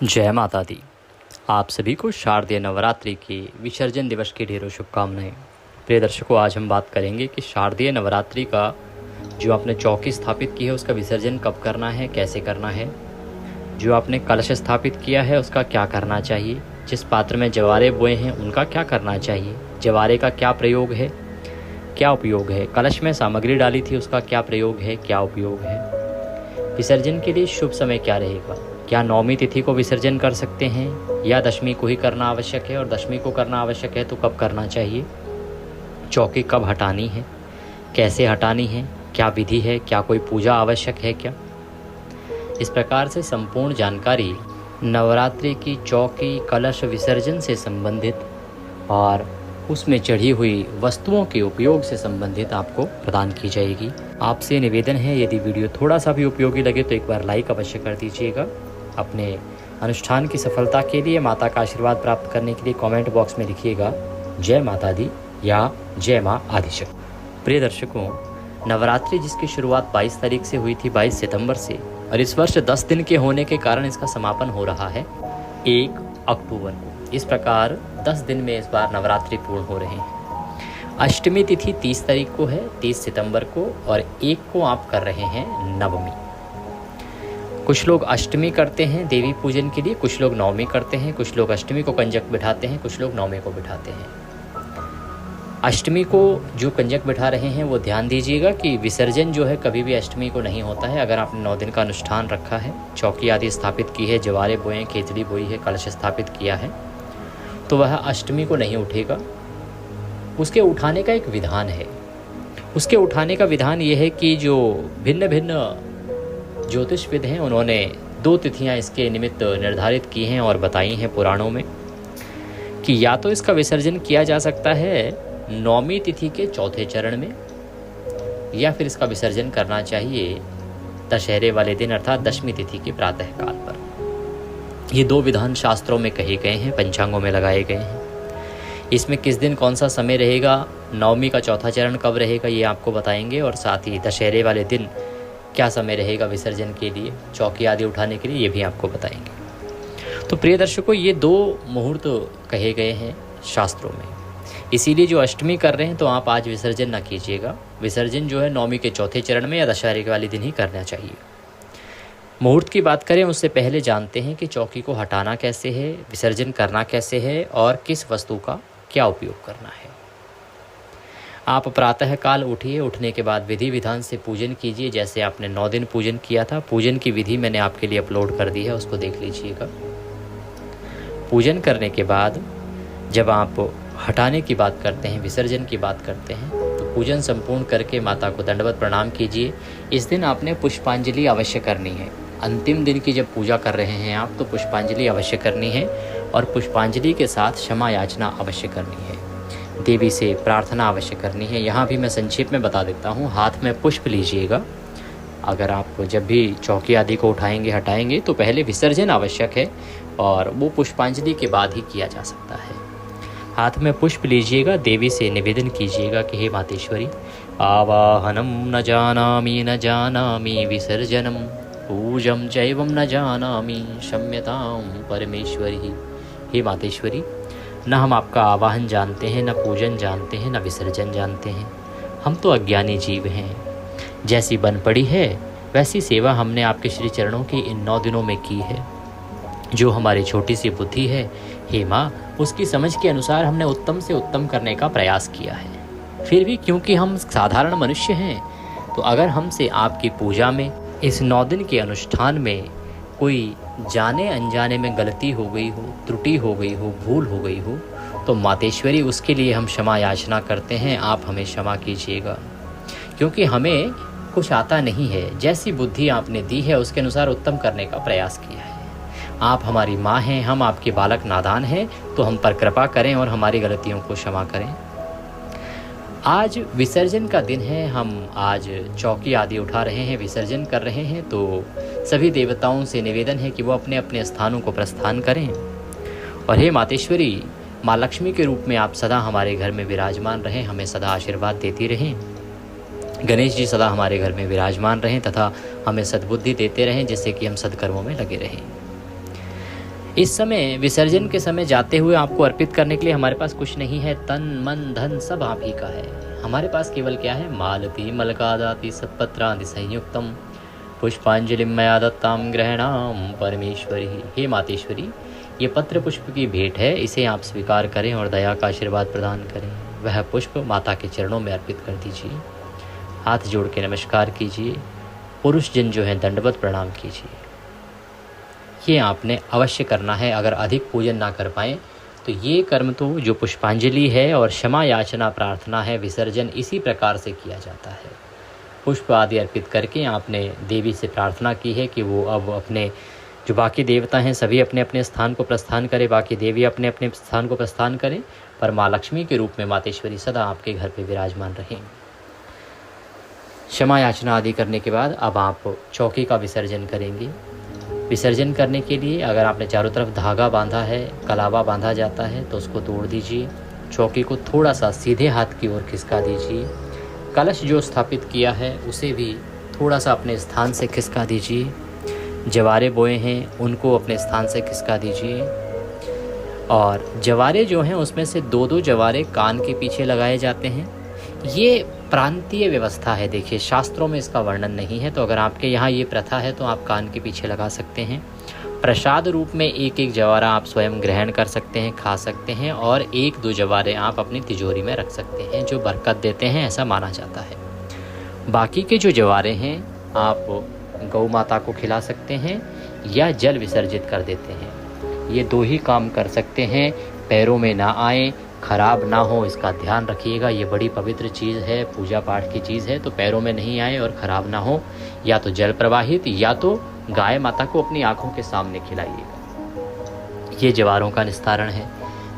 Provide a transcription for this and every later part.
जय माता दी। आप सभी को शारदीय नवरात्रि के विसर्जन दिवस की ढेरों शुभकामनाएं। प्रिय दर्शकों, आज हम बात करेंगे कि शारदीय नवरात्रि का जो आपने चौकी स्थापित की है उसका विसर्जन कब करना है, कैसे करना है। जो आपने कलश स्थापित किया है उसका क्या करना चाहिए। जिस पात्र में जवारे बोए हैं उनका क्या करना चाहिए। जवारे का क्या प्रयोग है, क्या उपयोग है। कलश में सामग्री डाली थी उसका क्या प्रयोग है, क्या उपयोग है। विसर्जन के लिए शुभ समय क्या रहेगा। क्या नौमी तिथि को विसर्जन कर सकते हैं या दशमी को ही करना आवश्यक है, और दशमी को करना आवश्यक है तो कब करना चाहिए। चौकी कब हटानी है, कैसे हटानी है, क्या विधि है, क्या कोई पूजा आवश्यक है क्या। इस प्रकार से संपूर्ण जानकारी नवरात्रि की चौकी कलश विसर्जन से संबंधित और उसमें चढ़ी हुई वस्तुओं के उपयोग से संबंधित आपको प्रदान की जाएगी। आपसे निवेदन है, यदि वीडियो थोड़ा सा भी उपयोगी लगे तो एक बार लाइक अवश्य कर दीजिएगा। अपने अनुष्ठान की सफलता के लिए, माता का आशीर्वाद प्राप्त करने के लिए कमेंट बॉक्स में लिखिएगा जय माता दी या जय माँ आदिशक्ति। प्रिय दर्शकों, नवरात्रि जिसकी शुरुआत 22 तारीख से हुई थी, 22 सितंबर से, और इस वर्ष 10 दिन के होने के कारण इसका समापन हो रहा है 1 अक्टूबर को। इस प्रकार 10 दिन में इस बार नवरात्रि पूर्ण हो रहे हैं। अष्टमी तिथि 30 तारीख को है, 30 सितंबर को, और 1 को आप कर रहे हैं नवमी। कुछ लोग अष्टमी करते हैं देवी पूजन के लिए, कुछ लोग नवमी करते हैं, कुछ लोग अष्टमी को कंजक बिठाते हैं, कुछ लोग नवमी को बिठाते हैं। अष्टमी को जो कंजक बिठा रहे हैं वो ध्यान दीजिएगा कि विसर्जन जो है कभी भी अष्टमी को नहीं होता है। अगर आपने 9 दिन का अनुष्ठान रखा है, चौकी आदि स्थापित की है, जवारे बोए हैं, खेचड़ी बोई है, कलश स्थापित किया है, तो वह अष्टमी को नहीं उठेगा। उसके उठाने का एक विधान है। उसके उठाने का विधान ये है कि जो भिन्न भिन्न ज्योतिषविद हैं उन्होंने 2 तिथियां इसके निमित्त निर्धारित की हैं और बताई हैं पुराणों में कि या तो इसका विसर्जन किया जा सकता है नौमी तिथि के चौथे चरण में, या फिर इसका विसर्जन करना चाहिए दशहरे वाले दिन अर्थात दशमी तिथि के प्रातः काल पर। ये 2 विधान शास्त्रों में कहे गए हैं, पंचांगों में लगाए गए हैं। इसमें किस दिन कौन सा समय रहेगा, नवमी का चौथा चरण कब रहेगा, ये आपको बताएंगे, और साथ ही दशहरे वाले दिन क्या समय रहेगा विसर्जन के लिए, चौकी आदि उठाने के लिए, ये भी आपको बताएंगे। तो प्रिय दर्शकों, ये 2 मुहूर्त कहे गए हैं शास्त्रों में। इसीलिए जो अष्टमी कर रहे हैं तो आप आज विसर्जन ना कीजिएगा। विसर्जन जो है नौमी के चौथे चरण में या दशहरे के वाले दिन ही करना चाहिए। मुहूर्त की बात करें उससे पहले जानते हैं कि चौकी को हटाना कैसे है, विसर्जन करना कैसे है, और किस वस्तु का क्या उपयोग करना है। आप प्रातः काल उठिए, उठने के बाद विधि विधान से पूजन कीजिए। जैसे आपने 9 दिन पूजन किया था, पूजन की विधि मैंने आपके लिए अपलोड कर दी है, उसको देख लीजिएगा। पूजन करने के बाद जब आप हटाने की बात करते हैं, विसर्जन की बात करते हैं, तो पूजन संपूर्ण करके माता को दंडवत प्रणाम कीजिए। इस दिन आपने पुष्पांजलि अवश्य करनी है। अंतिम दिन की जब पूजा कर रहे हैं आप तो पुष्पांजलि अवश्य करनी है, और पुष्पांजलि के साथ क्षमा याचना अवश्य करनी है, देवी से प्रार्थना अवश्य करनी है। यहाँ भी मैं संक्षेप में बता देता हूँ। हाथ में पुष्प लीजिएगा। अगर आप जब भी चौकी आदि को उठाएंगे हटाएंगे तो पहले विसर्जन आवश्यक है, और वो पुष्पांजलि के बाद ही किया जा सकता है। हाथ में पुष्प लीजिएगा, देवी से निवेदन कीजिएगा कि हे मातेश्वरी, आवाहनम न जानामि न जानामि विसर्जनम पूजम चैवम न जानामि क्षम्यतां परमेश्वरी। हे मातेश्वरी, न हम आपका आवाहन जानते हैं, न पूजन जानते हैं, न विसर्जन जानते हैं। हम तो अज्ञानी जीव हैं। जैसी बन पड़ी है वैसी सेवा हमने आपके श्री चरणों की इन 9 दिनों में की है। जो हमारी छोटी सी बुद्धि है, हे माँ, उसकी समझ के अनुसार हमने उत्तम से उत्तम करने का प्रयास किया है। फिर भी क्योंकि हम साधारण मनुष्य हैं, तो अगर हमसे आपकी पूजा में, इस 9 दिन के अनुष्ठान में कोई जाने अनजाने में गलती हो गई हो, त्रुटि हो गई हो, भूल हो गई हो, तो मातेश्वरी उसके लिए हम क्षमा याचना करते हैं। आप हमें क्षमा कीजिएगा, क्योंकि हमें कुछ आता नहीं है। जैसी बुद्धि आपने दी है उसके अनुसार उत्तम करने का प्रयास किया है। आप हमारी माँ हैं, हम आपके बालक नादान हैं, तो हम पर कृपा करें और हमारी गलतियों को क्षमा करें। आज विसर्जन का दिन है। हम आज चौकी आदि उठा रहे हैं, विसर्जन कर रहे हैं, तो सभी देवताओं से निवेदन है कि वो अपने अपने स्थानों को प्रस्थान करें। और हे मातेश्वरी, माँ लक्ष्मी के रूप में आप सदा हमारे घर में विराजमान रहें, हमें सदा आशीर्वाद देती रहें। गणेश जी सदा हमारे घर में विराजमान रहें तथा हमें सद्बुद्धि देते रहें, जिससे कि हम सद्कर्मों में लगे रहें। इस समय विसर्जन के समय जाते हुए आपको अर्पित करने के लिए हमारे पास कुछ नहीं है, तन मन धन सब आप ही का है। हमारे पास केवल क्या है, मालती मलकादाति सत्पत्रादि संयुक्तम पुष्पांजलि मया दत्ताम ग्रहणाम परमेश्वरी। हे मातेश्वरी, ये पत्र पुष्प की भेंट है, इसे आप स्वीकार करें और दया का आशीर्वाद प्रदान करें। वह पुष्प माता के चरणों में अर्पित कर दीजिए, हाथ जोड़ के नमस्कार कीजिए, पुरुष जन जो है दंडवत प्रणाम कीजिए। ये आपने अवश्य करना है। अगर अधिक पूजन ना कर पाएँ तो ये कर्म तो जो पुष्पांजलि है और क्षमा याचना प्रार्थना है, विसर्जन इसी प्रकार से किया जाता है। पुष्प आदि अर्पित करके आपने देवी से प्रार्थना की है कि वो अब अपने जो बाकी देवता हैं सभी अपने अपने स्थान को प्रस्थान करें, बाकी देवी अपने अपने स्थान को प्रस्थान करें, पर माँ लक्ष्मी के रूप में मातेश्वरी सदा आपके घर पे विराजमान रहें। क्षमा याचना आदि करने के बाद अब आप चौकी का विसर्जन करेंगे। विसर्जन करने के लिए अगर आपने चारों तरफ धागा बांधा है, कलावा बांधा जाता है, तो उसको तोड़ दीजिए। चौकी को थोड़ा सा सीधे हाथ की ओर खिसका दीजिए। कलश जो स्थापित किया है उसे भी थोड़ा सा अपने स्थान से खिसका दीजिए। जवारे बोए हैं उनको अपने स्थान से खिसका दीजिए। और जवारे जो हैं उसमें से 2-2 जवारे कान के पीछे लगाए जाते हैं। ये प्रांतीय व्यवस्था है, देखिए शास्त्रों में इसका वर्णन नहीं है, तो अगर आपके यहाँ ये प्रथा है तो आप कान के पीछे लगा सकते हैं। प्रसाद रूप में 1-1 जवारा आप स्वयं ग्रहण कर सकते हैं, खा सकते हैं, और 1-2 जवारे आप अपनी तिजोरी में रख सकते हैं, जो बरकत देते हैं ऐसा माना जाता है। बाकी के जो जवारे हैं आप गौ माता को खिला सकते हैं या जल विसर्जित कर देते हैं। ये 2 ही काम कर सकते हैं। पैरों में ना आए, खराब ना हो, इसका ध्यान रखिएगा। ये बड़ी पवित्र चीज़ है, पूजा पाठ की चीज़ है, तो पैरों में नहीं आए और ख़राब ना हो। या तो जल प्रवाहित या तो गाय माता को अपनी आंखों के सामने खिलाइएगा। ये जवारों का निस्तारण है।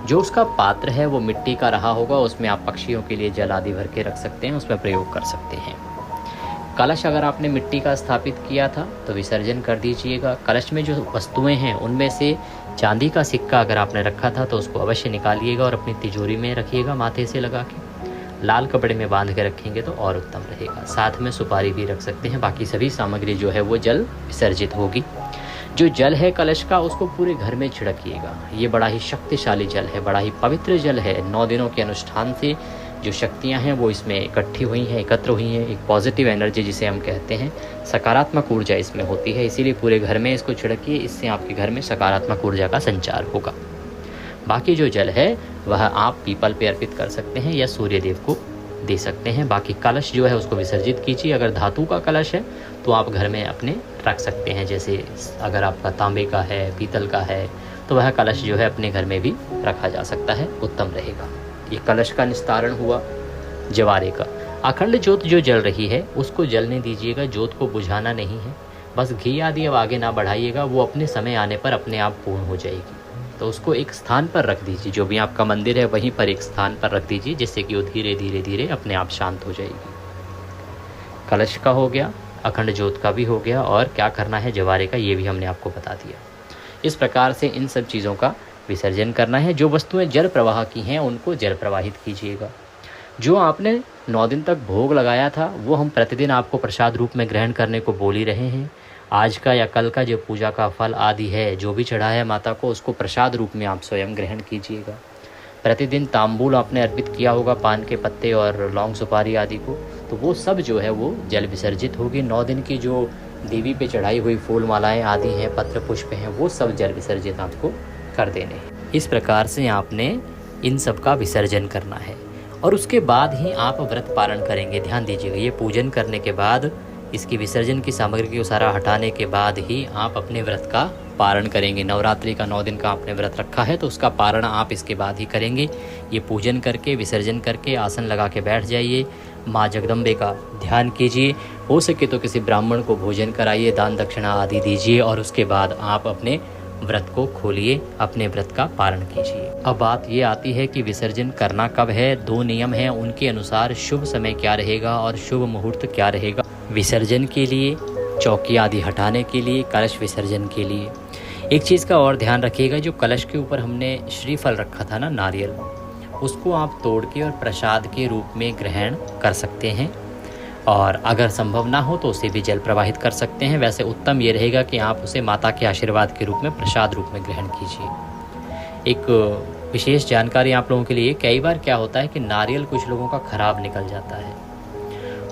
जो उसका पात्र है वो मिट्टी का रहा होगा, उसमें आप पक्षियों के लिए जल आदि भर के रख सकते हैं, उसमें प्रयोग कर सकते हैं। कलश अगर आपने मिट्टी का स्थापित किया था तो विसर्जन कर दीजिएगा। कलश में जो वस्तुएं हैं उनमें से चांदी का सिक्का अगर आपने रखा था तो उसको अवश्य निकालिएगा और अपनी तिजोरी में रखिएगा, माथे से लगा के। लाल कपड़े में बांध के रखेंगे तो और उत्तम रहेगा। साथ में सुपारी भी रख सकते हैं। बाकी सभी सामग्री जो है वो जल विसर्जित होगी। जो जल है कलश का उसको पूरे घर में छिड़किएगा। ये बड़ा ही शक्तिशाली जल है, बड़ा ही पवित्र जल है। 9 दिनों के अनुष्ठान से जो शक्तियां हैं वो इसमें इकट्ठी हुई हैं, एकत्र हुई हैं। एक पॉजिटिव एनर्जी जिसे हम कहते हैं, सकारात्मक ऊर्जा इसमें होती है, इसीलिए पूरे घर में इसको छिड़किए। इससे आपके घर में सकारात्मक ऊर्जा का संचार होगा। बाकी जो जल है वह आप पीपल पे अर्पित कर सकते हैं या सूर्य देव को दे सकते हैं। बाकी कलश जो है उसको विसर्जित कीजिए। अगर धातु का कलश है तो आप घर में अपने रख सकते हैं। जैसे अगर आपका तांबे का है, पीतल का है, तो वह कलश जो है अपने घर में भी रखा जा सकता है, उत्तम रहेगा। ये कलश का निस्तारण हुआ। जवारे का अखंड ज्योत जो जल रही है उसको जलने दीजिएगा, ज्योत को बुझाना नहीं है। बस घी आदि अब आगे ना बढ़ाइएगा, वो अपने समय आने पर अपने आप पूर्ण हो जाएगी। तो उसको एक स्थान पर रख दीजिए, जो भी आपका मंदिर है वहीं पर एक स्थान पर रख दीजिए, जिससे कि वो धीरे धीरे धीरे अपने आप शांत हो जाएगी। कलश का हो गया, अखंड ज्योत का भी हो गया, और क्या करना है जवारे का ये भी हमने आपको बता दिया। इस प्रकार से इन सब चीज़ों का विसर्जन करना है। जो वस्तुएं जल प्रवाह की हैं उनको जल प्रवाहित कीजिएगा। जो आपने 9 दिन तक भोग लगाया था वो हम प्रतिदिन आपको प्रसाद रूप में ग्रहण करने को बोल ही रहे हैं। आज का या कल का जो पूजा का फल आदि है, जो भी चढ़ा है माता को, उसको प्रसाद रूप में आप स्वयं ग्रहण कीजिएगा। प्रतिदिन तांबूल आपने अर्पित किया होगा, पान के पत्ते और लौंग सुपारी आदि को, तो वो सब जो है वो जल विसर्जित होगी। 9 दिन की जो देवी पे चढ़ाई हुई फूल मालाएँ आदि हैं, पत्र पुष्प हैं, वो सब जल विसर्जित आपको कर देने। इस प्रकार से आपने इन सब का विसर्जन करना है और उसके बाद ही आप व्रत पारण करेंगे। ध्यान दीजिएगा, ये पूजन करने के बाद, इसकी विसर्जन की सामग्री को सारा हटाने के बाद ही आप अपने व्रत का पारण करेंगे। नवरात्रि का 9 दिन का आपने व्रत रखा है तो उसका पारण आप इसके बाद ही करेंगे। ये पूजन करके, विसर्जन करके आसन लगा के बैठ जाइए, माँ जगदम्बे का ध्यान कीजिए। हो सके तो किसी ब्राह्मण को भोजन कराइए, दान दक्षिणा आदि दीजिए, और उसके बाद आप अपने व्रत को खोलिए, अपने व्रत का पारण कीजिए। अब बात ये आती है कि विसर्जन करना कब है। 2 नियम हैं, उनके अनुसार शुभ समय क्या रहेगा और शुभ मुहूर्त क्या रहेगा। विसर्जन के लिए, चौकी आदि हटाने के लिए, कलश विसर्जन के लिए। एक चीज़ का और ध्यान रखिएगा, जो कलश के ऊपर हमने श्रीफल रखा था ना, नारियल, उसको आप तोड़ के और प्रसाद के रूप में ग्रहण कर सकते हैं। और अगर संभव ना हो तो उसे भी जल प्रवाहित कर सकते हैं। वैसे उत्तम ये रहेगा कि आप उसे माता के आशीर्वाद के रूप में प्रसाद रूप में ग्रहण कीजिए। एक विशेष जानकारी आप लोगों के लिए, कई बार क्या होता है कि नारियल कुछ लोगों का खराब निकल जाता है,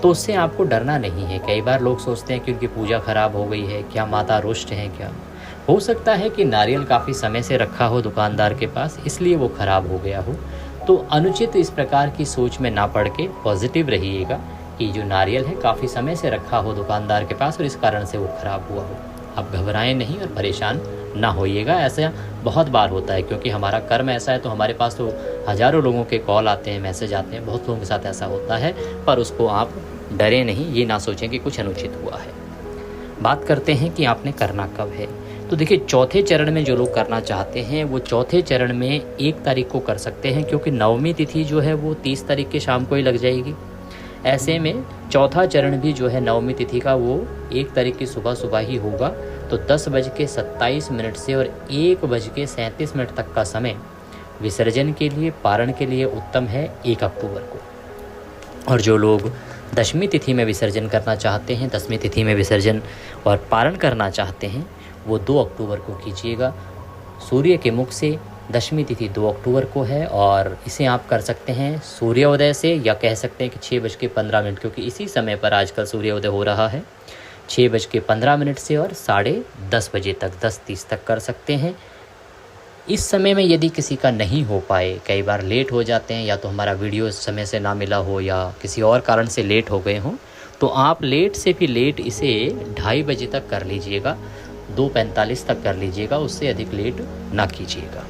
तो उससे आपको डरना नहीं है। कई बार लोग सोचते हैं कि उनकी पूजा खराब हो गई है, क्या माता रुष्ट हैं क्या। हो सकता है कि नारियल काफ़ी समय से रखा हो दुकानदार के पास, इसलिए वो खराब हो गया हो। तो अनुचित इस प्रकार की सोच में ना पड़ के पॉजिटिव रहिएगा कि जो नारियल है काफ़ी समय से रखा हो दुकानदार के पास और इस कारण से वो ख़राब हुआ हो। आप घबराएं नहीं और परेशान ना होइएगा। ऐसा बहुत बार होता है, क्योंकि हमारा कर्म ऐसा है, तो हमारे पास तो हज़ारों लोगों के कॉल आते हैं, मैसेज आते हैं, बहुत लोगों के साथ ऐसा होता है। पर उसको आप डरे नहीं, ये ना सोचें कि कुछ अनुचित हुआ है। बात करते हैं कि आपने करना कब है। तो देखिए, चौथे चरण में जो लोग करना चाहते हैं वो चौथे चरण में 1 तारीख को कर सकते हैं, क्योंकि नवमी तिथि जो है वो 30 तारीख के शाम को ही लग जाएगी। ऐसे में चौथा चरण भी जो है नवमी तिथि का वो 1 तारीख की सुबह ही होगा। तो 10:27 से और 1:37 तक का समय विसर्जन के लिए, पारण के लिए उत्तम है 1 अक्टूबर को। और जो लोग दशमी तिथि में विसर्जन करना चाहते हैं, दसवीं तिथि में विसर्जन और पारण करना चाहते हैं, वो 2 अक्टूबर को कीजिएगा। सूर्य के मुख से दशमी तिथि 2 अक्टूबर को है और इसे आप कर सकते हैं सूर्योदय से, या कह सकते हैं कि 6:15, क्योंकि इसी समय पर आजकल सूर्योदय हो रहा है। 6:15 से और 10:30 बजे तक, 10:30 तक कर सकते हैं। इस समय में यदि किसी का नहीं हो पाए, कई बार लेट हो जाते हैं, या तो हमारा वीडियो समय से ना मिला हो या किसी और कारण से लेट हो गए हों, तो आप लेट से भी लेट इसे 2:30 बजे तक कर लीजिएगा, 2:45 तक कर लीजिएगा, उससे अधिक लेट ना कीजिएगा।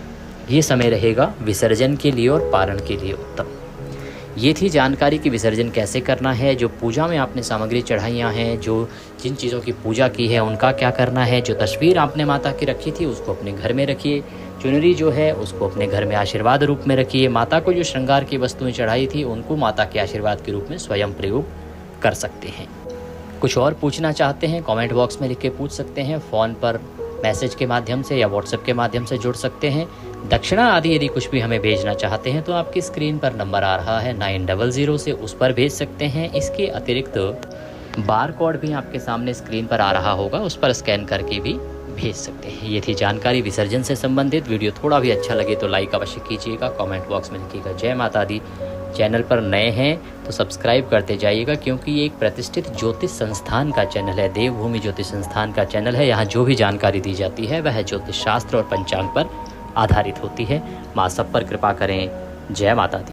ये समय रहेगा विसर्जन के लिए और पारण के लिए उत्तम। ये थी जानकारी कि विसर्जन कैसे करना है। जो पूजा में आपने सामग्री चढ़ाइयाँ हैं, जो जिन चीज़ों की पूजा की है उनका क्या करना है। जो तस्वीर आपने माता की रखी थी उसको अपने घर में रखिए। चुनरी जो है उसको अपने घर में आशीर्वाद रूप में रखिए। माता को जो श्रृंगार की वस्तुएं चढ़ाई थी उनको माता के आशीर्वाद के रूप में स्वयं प्रयोग कर सकते हैं। कुछ और पूछना चाहते हैं कमेंट बॉक्स में लिख के पूछ सकते हैं। फ़ोन पर मैसेज के माध्यम से या व्हाट्सएप के माध्यम से जुड़ सकते हैं। दक्षिणा आदि यदि कुछ भी हमें भेजना चाहते हैं तो आपकी स्क्रीन पर नंबर आ रहा है 900 से, उस पर भेज सकते हैं। इसके अतिरिक्त बार कोड भी आपके सामने स्क्रीन पर आ रहा होगा, उस पर स्कैन करके भी भेज सकते हैं। ये थी जानकारी विसर्जन से संबंधित। वीडियो थोड़ा भी अच्छा लगे तो लाइक अवश्य कीजिएगा, कमेंट बॉक्स में लिखिएगा जय माता दी। चैनल पर नए हैं तो सब्सक्राइब करते जाइएगा, क्योंकि ये एक प्रतिष्ठित ज्योतिष संस्थान का चैनल है, देवभूमि ज्योतिष संस्थान का चैनल है। यहाँ जो भी जानकारी दी जाती है वह ज्योतिष शास्त्र और पंचांग पर आधारित होती है। माँ सब पर कृपा करें। जय माता दी।